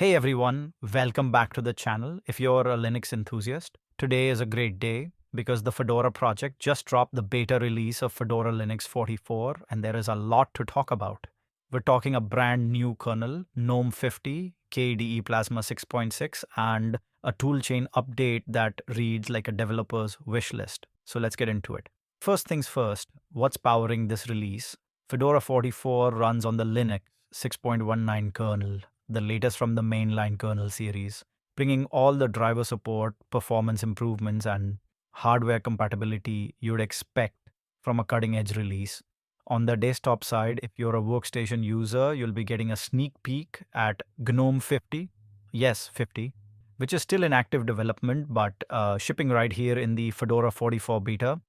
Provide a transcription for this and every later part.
Hey everyone, welcome back to the channel. If you're a Linux enthusiast, today is a great day because the Fedora project just dropped the beta release of Fedora Linux 44 and there is a lot to talk about. We're talking a brand new kernel, GNOME 50, KDE Plasma 6.6 and a toolchain update that reads like a developer's wish list. So let's get into it. First things first, what's powering this release? Fedora 44 runs on the Linux 6.19 kernel, the latest from the mainline kernel series, bringing all the driver support, performance improvements, and hardware compatibility you'd expect from a cutting-edge release. On the desktop side, if you're a Workstation user, you'll be getting a sneak peek at GNOME 50, yes, 50, which is still in active development, but shipping right here in the Fedora 44 beta.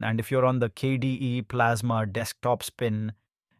And if you're on the KDE Plasma desktop spin,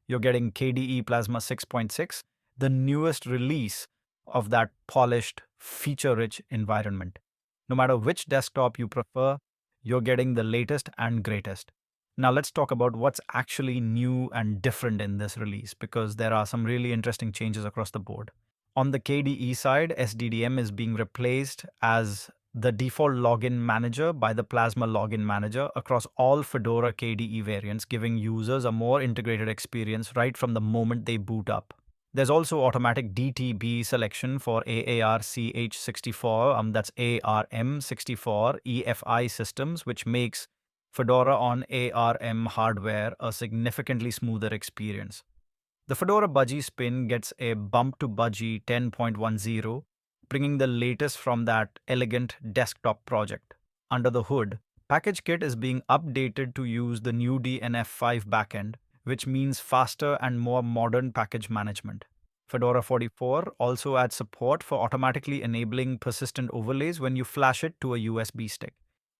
you're getting KDE Plasma 6.6, the newest release of that polished, feature-rich environment. No matter which desktop you prefer, you're getting the latest and greatest. Now let's talk about what's actually new and different in this release, because there are some really interesting changes across the board. On the KDE side, SDDM is being replaced as the default login manager by the Plasma login manager across all Fedora KDE variants, giving users a more integrated experience right from the moment they boot up. There's also automatic DTB selection for AARCH64, that's ARM64 EFI systems, which makes Fedora on ARM hardware a significantly smoother experience. The Fedora Budgie spin gets a bump to Budgie 10.10, bringing the latest from that elegant desktop project. Under the hood, PackageKit is being updated to use the new DNF5 backend, which means faster and more modern package management. Fedora 44 also adds support for automatically enabling persistent overlays when you flash it to a USB stick.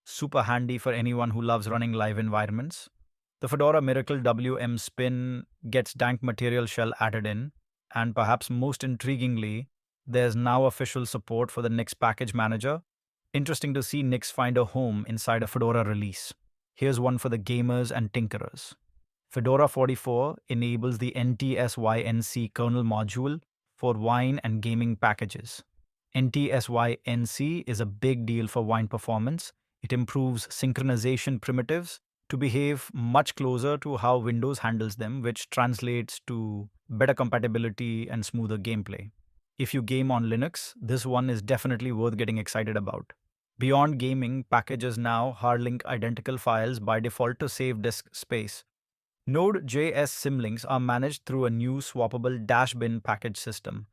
Super handy for anyone who loves running live environments. The Fedora Miracle WM spin gets dank material shell added in, and perhaps most intriguingly, there's now official support for the Nix package manager. Interesting to see Nix find a home inside a Fedora release. Here's one for the gamers and tinkerers. Fedora 44 enables the NTSYNC kernel module for Wine and gaming packages. NTSYNC is a big deal for Wine performance. It improves synchronization primitives to behave much closer to how Windows handles them, which translates to better compatibility and smoother gameplay. If you game on Linux, this one is definitely worth getting excited about. Beyond gaming, packages now hard-link identical files by default to save disk space. Node.js symlinks are managed through a new swappable -bin package system.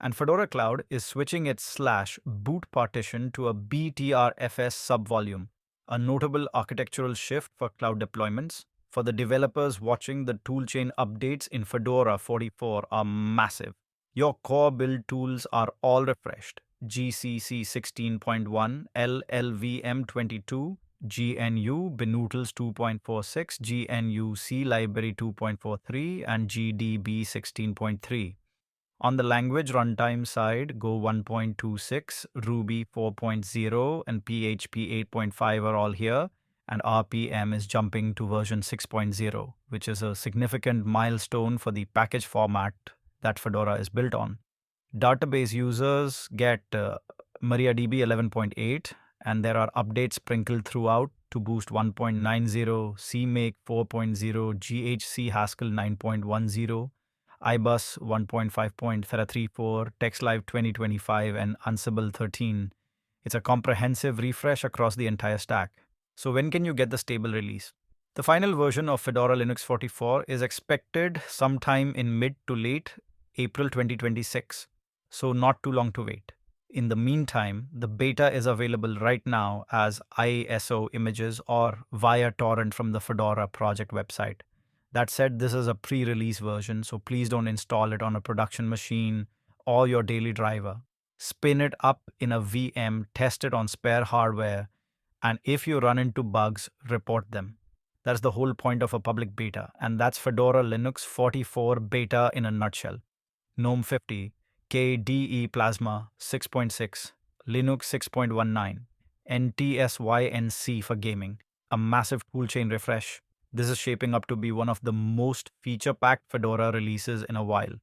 And Fedora Cloud is switching its /boot partition to a BTRFS subvolume, a notable architectural shift for cloud deployments. For the developers watching, the toolchain updates in Fedora 44 are massive. Your core build tools are all refreshed. GCC 16.1, LLVM 22, GNU Binoodles 2.46, GNU C Library 2.43, and GDB 16.3. On the language runtime side, Go 1.26, Ruby 4.0, and PHP 8.5 are all here, and RPM is jumping to version 6.0, which is a significant milestone for the package format that Fedora is built on. Database users get MariaDB 11.8, and there are updates sprinkled throughout to boost 1.90, CMake 4.0, GHC Haskell 9.10, iBus 1.5.34, TextLive 2025, and Ansible 13. It's a comprehensive refresh across the entire stack. So when can you get the stable release? The final version of Fedora Linux 44 is expected sometime in mid to late April 2026, so not too long to wait. In the meantime, the beta is available right now as ISO images or via torrent from the Fedora Project website. That said, this is a pre-release version, so please don't install it on a production machine or your daily driver. Spin it up in a VM, test it on spare hardware, and if you run into bugs, report them. That's the whole point of a public beta, and that's Fedora Linux 44 beta in a nutshell. GNOME 50, KDE Plasma 6.6, Linux 6.19, NTSYNC for gaming, a massive toolchain refresh. This is shaping up to be one of the most feature-packed Fedora releases in a while.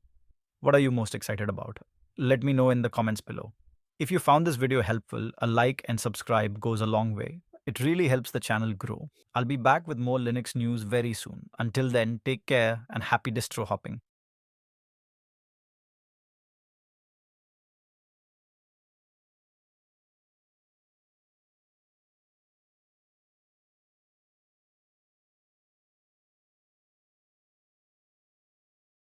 What are you most excited about? Let me know in the comments below. If you found this video helpful, a like and subscribe goes a long way. It really helps the channel grow. I'll be back with more Linux news very soon. Until then, take care and happy distro hopping.